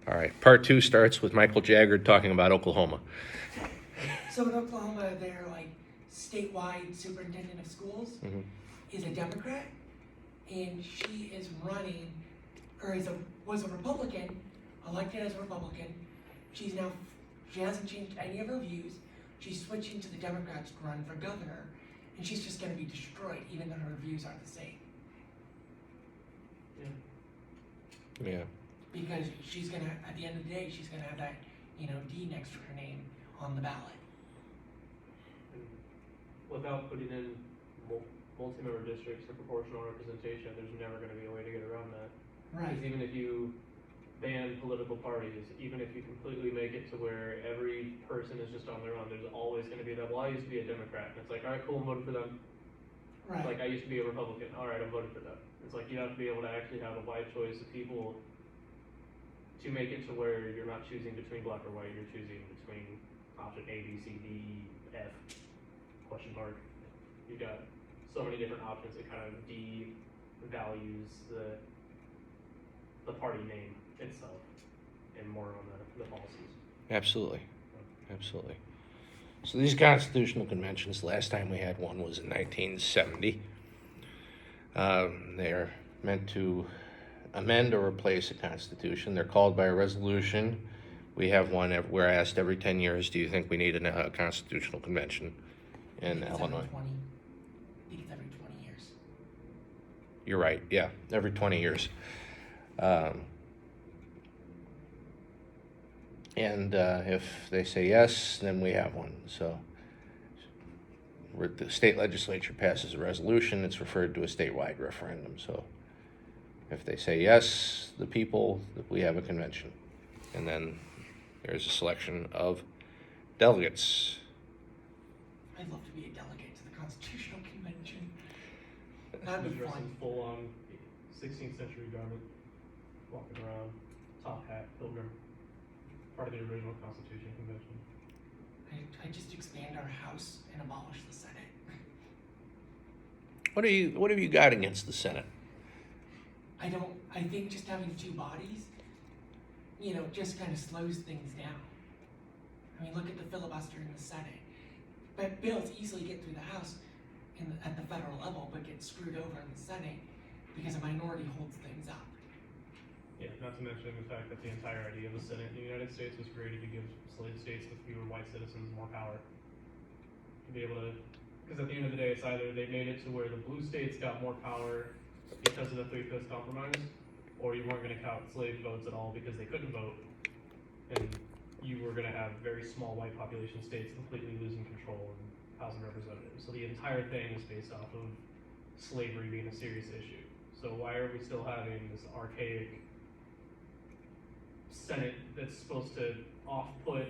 All right, part two starts with Michael Jagger talking about Oklahoma. So in Oklahoma, their like statewide superintendent of schools is a Democrat, and she is running, or was a Republican, elected as a Republican. She hasn't changed any of her views. She's switching to the Democrats to run for governor, and she's just going to be destroyed, even though her views are the same. Yeah. Because she's gonna, at the end of the day, she's gonna have that, D next to her name on the ballot. And without putting in multi-member districts or proportional representation, there's never going to be a way to get around that. Right. Because even if you ban political parties, even if you completely make it to where every person is just on their own, there's always going to be that, well, I used to be a Democrat. And it's like, all right, cool, I'm voting for them. Right. Like, I used to be a Republican. All right, I'm voting for them. It's like you have to be able to actually have a wide choice of people to make it to where you're not choosing between black or white, you're choosing between option A, B, C, D, F, question mark. You've got so many different options. It kind of devalues the party name itself and more on the policies. Absolutely. Absolutely. So these constitutional conventions, the last time we had one was in 1970. They are meant to amend or replace a constitution. They're called by a resolution. We have one, we're asked every 10 years, do you think we need a constitutional convention in Illinois? I think it's every 20 years. You're right, yeah, every 20 years. If they say yes, then we have one. So the state legislature passes a resolution, it's referred to a statewide referendum. So if they say yes, the people, we have a convention. And then there's a selection of delegates. I'd love to be a delegate to the Constitutional Convention. That'd be Dressed fun. in full-on 16th century garment, walking around, top hat, pilgrim, part of the original Constitution Convention. I just expand our House and abolish the Senate. What have you got against the Senate? I think just having two bodies, just kind of slows things down. I mean, look at the filibuster in the Senate. But bills easily get through the House at the federal level, but get screwed over in the Senate because a minority holds things up. Yeah, not to mention the fact that the entire idea of the Senate in the United States was created to give slave states with fewer white citizens more power. To be able to, because at the end of the day, it's either they made it to where the blue states got more power because of the 3/5 compromise, or you weren't going to count slave votes at all because they couldn't vote, and you were going to have very small white population states completely losing control in House of Representatives. So the entire thing is based off of slavery being a serious issue. So why are we still having this archaic Senate that's supposed to off-put,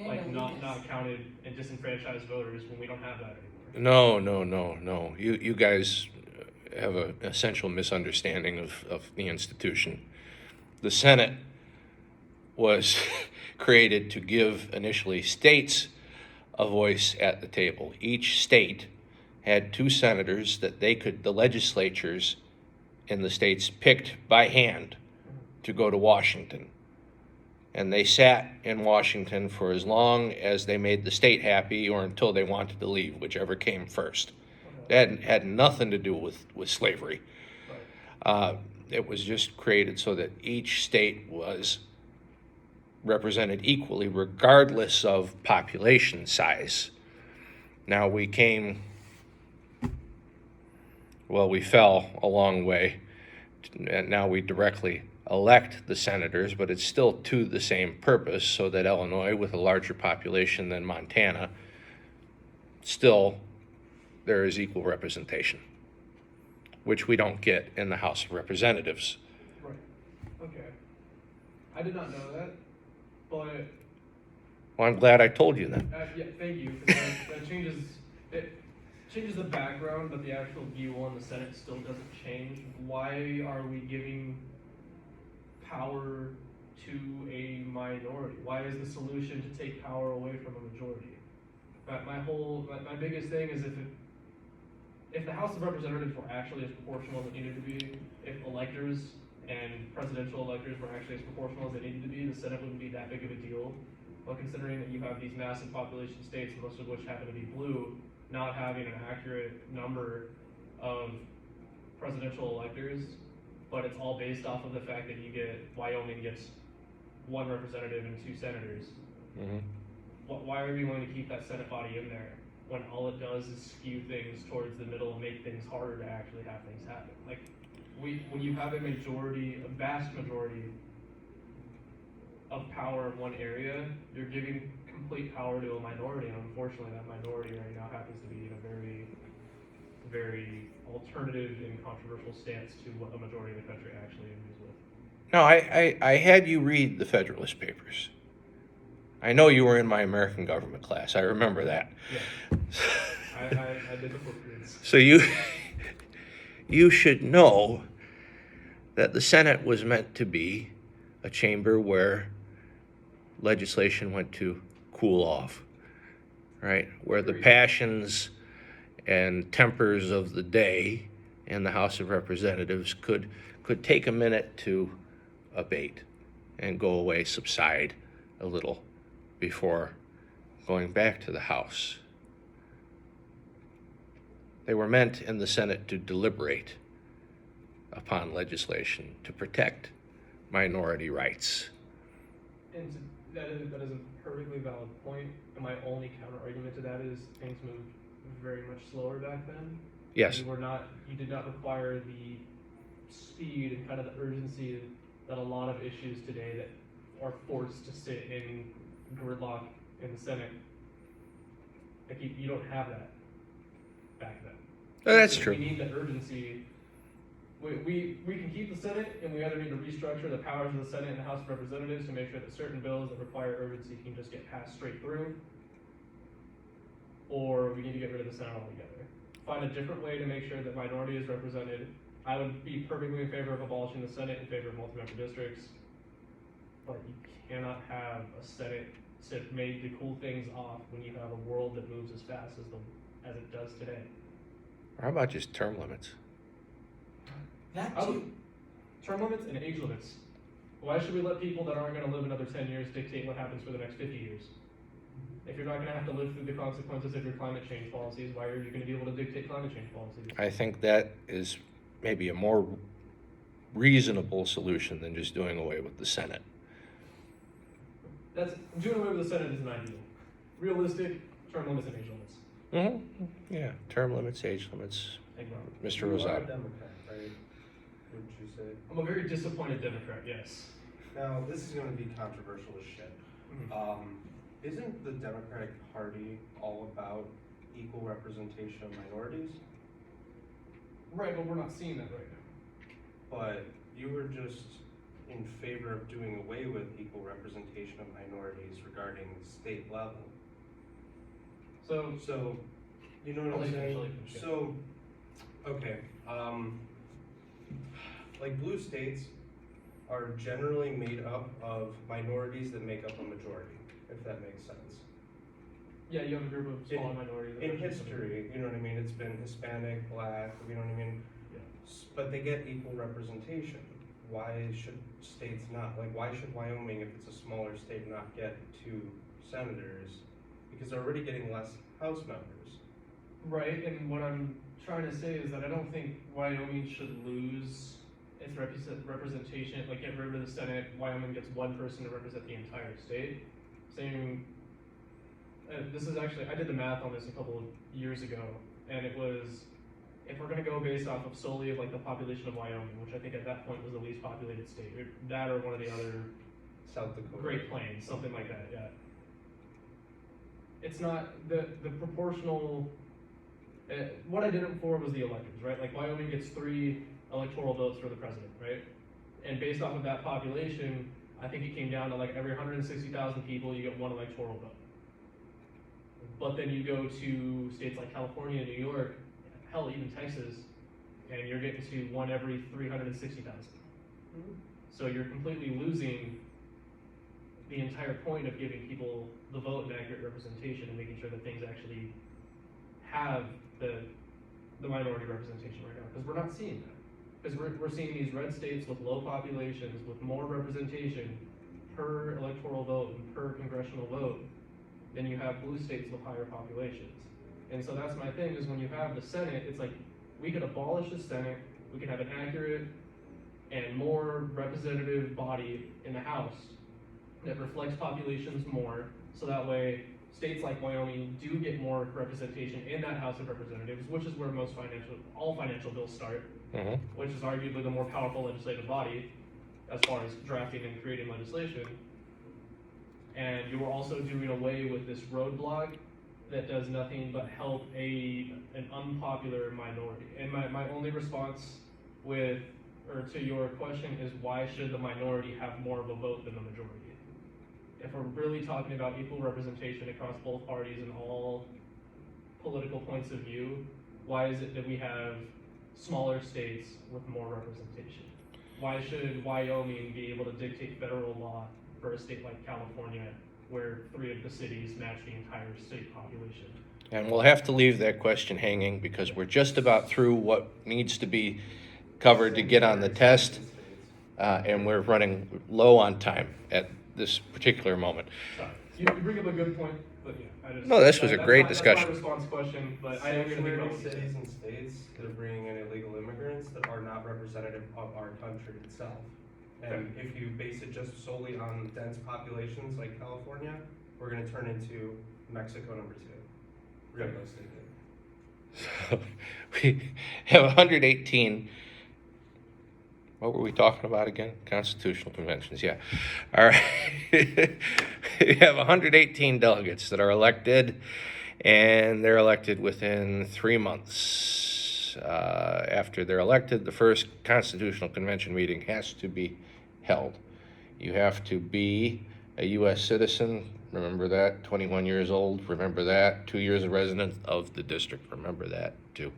like not counted and disenfranchised voters when we don't have that anymore? No. You guys have an essential misunderstanding of the institution. The Senate was created to give initially states a voice at the table. Each state had two senators that the legislatures in the states picked by hand to go to Washington. And they sat in Washington for as long as they made the state happy or until they wanted to leave, whichever came first. That had nothing to do with slavery. It was just created so that each state was represented equally regardless of population size. Now we fell a long way, and now we directly elect the senators, but it's still to the same purpose, so that Illinois, with a larger population than Montana, still there is equal representation, which we don't get in the House of Representatives. Right. Okay. I did not know that, but Well, I'm glad I told you that. yeah, thank you. That changes the background, but the actual view on the Senate still doesn't change. Why are we giving power to a minority? Why is the solution to take power away from a majority? My biggest thing is if the House of Representatives were actually as proportional as it needed to be, if electors and presidential electors were actually as proportional as they needed to be, the Senate wouldn't be that big of a deal. But considering that you have these massive population states, most of which happen to be blue, not having an accurate number of presidential electors, but it's all based off of the fact that you get Wyoming gets 1 representative and 2 senators. Mm-hmm. Why are we going to keep that Senate body in there when all it does is skew things towards the middle and make things harder to actually have things happen? Like, when you have a vast majority of power in one area, you're giving complete power to a minority, and unfortunately that minority right now happens to be in a very, very alternative and controversial stance to what the majority of the country actually agrees with. No, I had you read the Federalist Papers. I know you were in my American government class. I remember that. Yeah. I did the footprints. So you should know that the Senate was meant to be a chamber where legislation went to cool off, right? Where the passions and tempers of the day in the House of Representatives could take a minute to abate and go away, subside a little before going back to the House. They were meant in the Senate to deliberate upon legislation to protect minority rights. And that is a perfectly valid point. And my only counter argument to that is things moved very much slower back then. Yes. You did not require the speed and kind of the urgency that a lot of issues today that are forced to sit in gridlock in the Senate. Like you don't have that back then. That's We true. need the urgency. We can keep the Senate, and we either need to restructure the powers of the Senate and the House of Representatives to make sure that certain bills that require urgency can just get passed straight through, or we need to get rid of the Senate altogether. Find a different way to make sure that minority is represented. I would be perfectly in favor of abolishing the Senate in favor of multi-member districts, but you cannot have a Senate made to cool things off when you have a world that moves as fast as it does today. Or how about just term limits? That I would- too. Term limits and age limits. Why should we let people that aren't going to live another 10 years dictate what happens for the next 50 years? If you're not going to have to live through the consequences of your climate change policies, why are you going to be able to dictate climate change policies? I think that is maybe a more reasonable solution than just doing away with the Senate. Doing away with the Senate is an ideal. Realistic, term limits and age limits. Mm-hmm. Yeah, term limits, age limits. Thank you. Mr. You are a Rosado. Democrat, right? Wouldn't you say? I'm a very disappointed Democrat, yes. Now, this is gonna be controversial as shit. Isn't the Democratic Party all about equal representation of minorities? Right, but we're not seeing that right now. But you were just in favor of doing away with equal representation of minorities regarding state level. So, you know what I'll I'm let you saying? finish, yeah. So, okay, like blue states are generally made up of minorities that make up a majority, if that makes sense. Yeah, you have a group of smaller minorities. that In are- history, you know what I mean, it's been Hispanic, Black, you know what I mean? Yeah. But they get equal representation. Why should states not? Like, why should Wyoming, if it's a smaller state, not get 2 senators? Because they're already getting less House members. Right, and what I'm trying to say is that I don't think Wyoming should lose its representation, like get rid of the Senate. Wyoming gets 1 person to represent the entire state. Same, this is actually, I did the math on this a couple of years ago, and it was, if we're gonna go based off of solely of like the population of Wyoming, which I think at that point was the least populated state, or that or one of the other South Dakota. Great Plains, something like that, yeah. It's not, the proportional, what I did it for was the electors, right? Like Wyoming gets 3 electoral votes for the president, right? And based off of that population, I think it came down to like every 160,000 people, you get 1 electoral vote. But then you go to states like California, New York, hell, even Texas, and you're getting to 1 every 360,000. So you're completely losing the entire point of giving people the vote and accurate representation and making sure that things actually have the minority representation right now, because we're not seeing that. Because we're seeing these red states with low populations, with more representation per electoral vote and per congressional vote than you have blue states with higher populations. And so that's my thing, is when you have the Senate, it's like, we could abolish the Senate, we could have an accurate and more representative body in the House that reflects populations more, so that way states like Wyoming do get more representation in that House of Representatives, which is where all financial bills start, which is arguably the more powerful legislative body as far as drafting and creating legislation. And you are also doing away with this roadblock that does nothing but help an unpopular minority. And my only response to your question is, why should the minority have more of a vote than the majority? If we're really talking about equal representation across both parties and all political points of view, why is it that we have smaller states with more representation? Why should Wyoming be able to dictate federal law for a state like California, where 3 of the cities match the entire state population? And we'll have to leave that question hanging because we're just about through what needs to be covered to get on the test, and we're running low on time at this particular moment. Sorry. You bring up a good point, but yeah, No, this was a great discussion. That's my response question, but I am going to think about what you Cities said. and states that are bringing in illegal immigrants that are not representative of our country itself. And if you base it just solely on dense populations like California, we're gonna turn into Mexico number 2. Realistically. So we have 118. What were we talking about again? Constitutional conventions, yeah. All right. We have 118 delegates that are elected, and they're elected within 3 months. After they're elected, the first constitutional convention meeting has to be held. You have to be a U.S. citizen, remember that, 21 years old, remember that, 2 years a resident of the district, remember that too.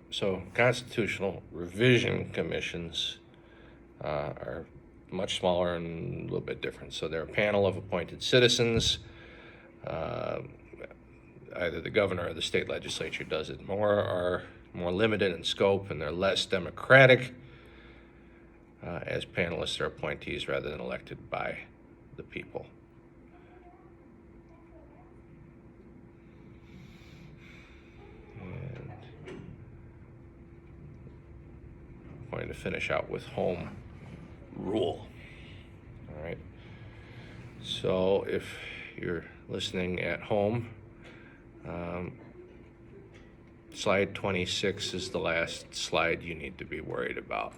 So constitutional revision commissions are much smaller and a little bit different. So they're a panel of appointed citizens. Either the governor or the state legislature does it. More limited in scope, and they're less democratic as panelists or appointees rather than elected by the people. And I'm going to finish out with home rule. All right. So if you're listening at home, slide 26 is the last slide you need to be worried about.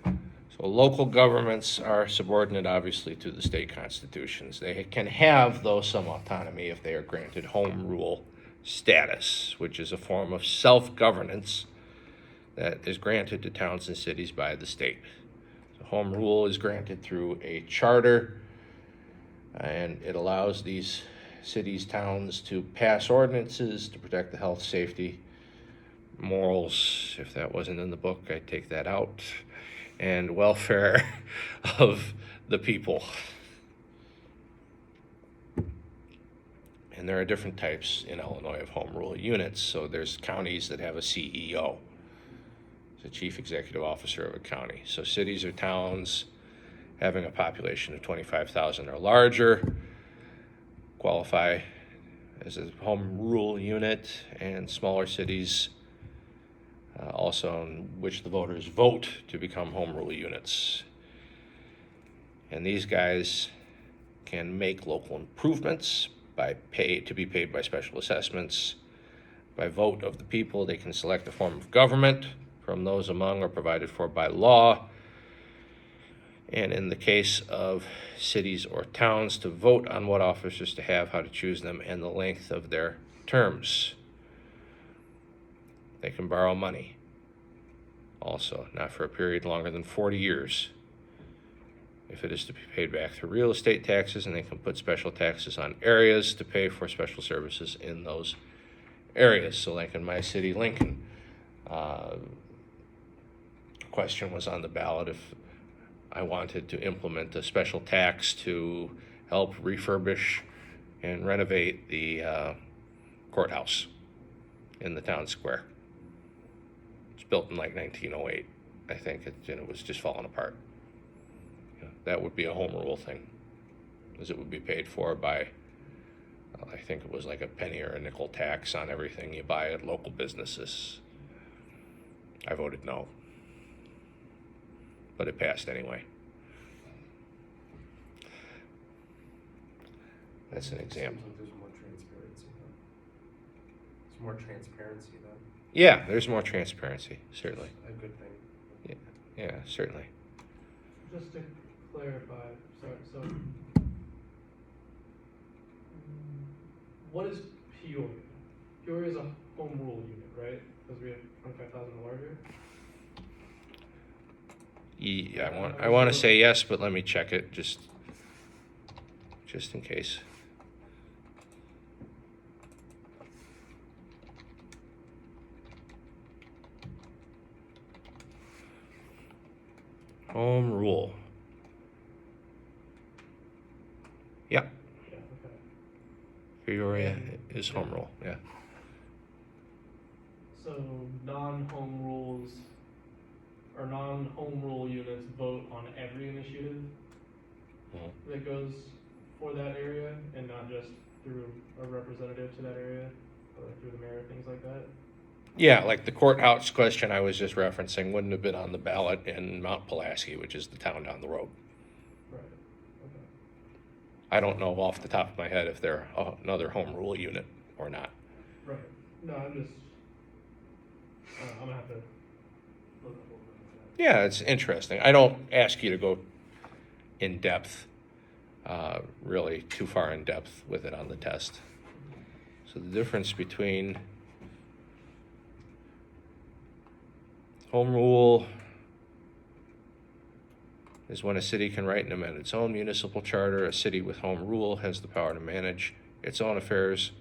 So local governments are subordinate, obviously, to the state constitutions. They can have, though, some autonomy if they are granted home rule status, which is a form of self-governance that is granted to towns and cities by the state. So home rule is granted through a charter, and it allows these cities, towns to pass ordinances to protect the health, safety, morals. If that wasn't in the book, I'd take that out. And welfare of the people. And there are different types in Illinois of home rule units. So there's counties that have a CEO, the chief executive officer of a county. So cities or towns having a population of 25,000 or larger qualify as a home rule unit, and smaller cities also in which the voters vote to become home rule units. And these guys can make local improvements to be paid by special assessments. By vote of the people, they can select a form of government from those among or provided for by law. And in the case of cities or towns, to vote on what officers to have, how to choose them, and the length of their terms. They can borrow money also, not for a period longer than 40 years. If it is to be paid back through real estate taxes, and they can put special taxes on areas to pay for special services in those areas. So like in my city, Lincoln, question was on the ballot if I wanted to implement a special tax to help refurbish and renovate the courthouse in the town square. It's built in like 1908, I think, and it was just falling apart. That would be a home rule thing, because it would be paid for by, I think it was like a penny or a nickel tax on everything you buy at local businesses. I voted no, but it passed anyway. That's an example. Seems like there's more transparency then. There's more transparency then. Yeah, there's more transparency, certainly. A good thing. Yeah, certainly. Just to clarify, sorry, so what is Peoria? Peoria is a home rule unit, right? Because we have 25,000 or larger. Yeah, I want to say yes, but let me check it just in case. Home rule. Yeah, Yeah, okay. Peoria is home rule. Yeah. So non-home rules or non-home rule units vote on every initiative Mhm. that goes for that area, and not just through a representative to that area, or through the mayor, things like that. Yeah, like the courthouse question I was just referencing wouldn't have been on the ballot in Mount Pulaski, which is the town down the road. Right. Okay. I don't know off the top of my head if they're another home rule unit or not. Right. No, I'm just. I'm gonna have to look up over that. Yeah, it's interesting. I don't ask you to go in depth, really too far in depth with it on the test. So the difference between home rule is when a city can write and amend its own municipal charter. A city with home rule has the power to manage its own affairs,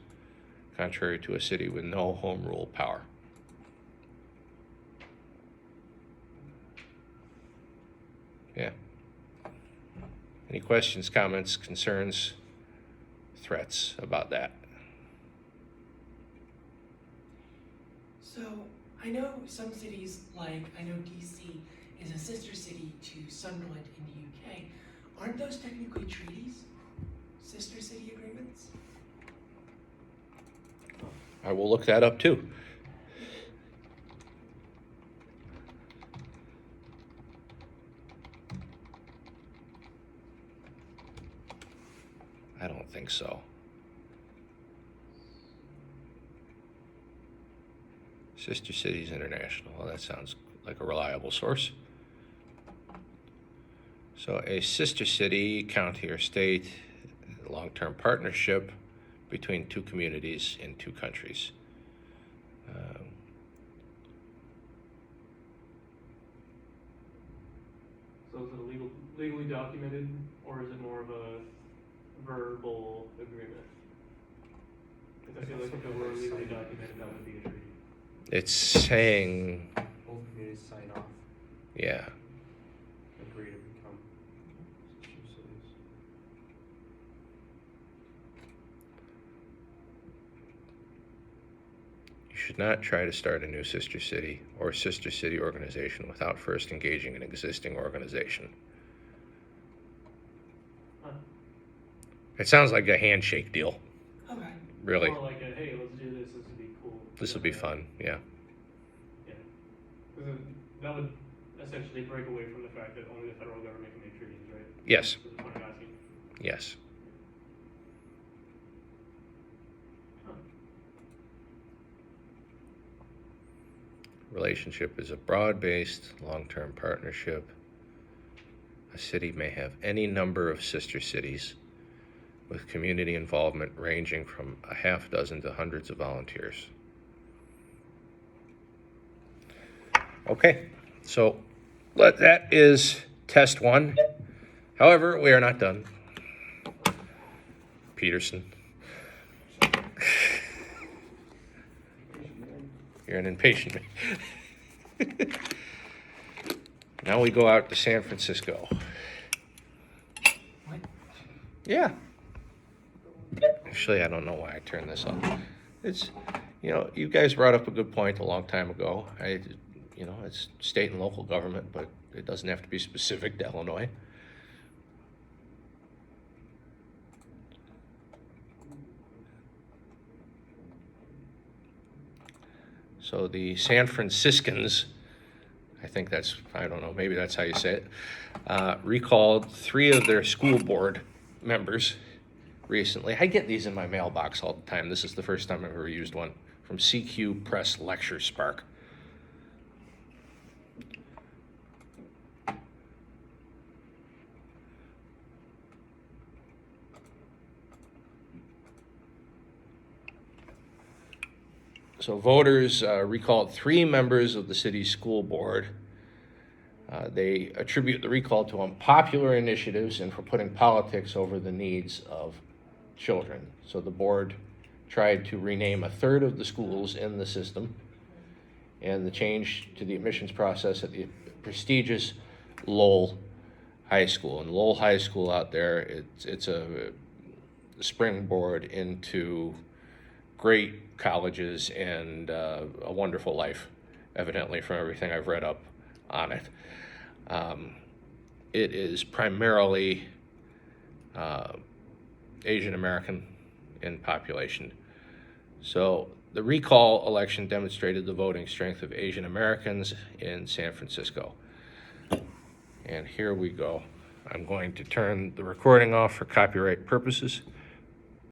contrary to a city with no home rule power. Yeah. Any questions, comments, concerns, threats about that? So I know some cities, like I know DC is a sister city to Sunderland in the UK. Aren't those technically treaties? Sister city agreements? I will look that up too. I don't think so. Sister Cities International. Well, that sounds like a reliable source. So a sister city, county, or state, long-term partnership between two communities in two countries. So is it legally documented, or is it more of a verbal agreement? I feel like if it were legally documented, that would be a treaty. It's saying, Both communities sign off, yeah. agree to become sister cities. You should not try to start a new sister city or sister city organization without first engaging an existing organization. Huh. It sounds like a handshake deal, Okay. really. More like a, hey, let's do this. This would be cool. This will be fun, yeah. Yeah. Because that would essentially break away from the fact that only the federal government can make treaties, right? Yes, That's the point I'm asking. yes. Huh. Relationship is a broad-based, long-term partnership. A city may have any number of sister cities with community involvement ranging from a half dozen to hundreds of volunteers. Okay, so that is test one. However, we are not done. Peterson. You're an impatient man. Now we go out to San Francisco. What? Yeah. Actually, I don't know why I turned this off. It's, you guys brought up a good point a long time ago. It's state and local government, but it doesn't have to be specific to Illinois. So the San Franciscans, I don't know, maybe that's how you say it, recalled 3 of their school board members recently. I get these in my mailbox all the time. This is the first time I've ever used one, from CQ Press Lecture Spark. So voters recalled 3 members of the city's school board. They attribute the recall to unpopular initiatives and for putting politics over the needs of children. So the board tried to rename a third of the schools in the system, and the change to the admissions process at the prestigious Lowell High School. And Lowell High School out there, it's a springboard into great colleges and a wonderful life, evidently, from everything I've read up on it. It is primarily Asian American in population. So the recall election demonstrated the voting strength of Asian Americans in San Francisco. And here we go. I'm going to turn the recording off for copyright purposes.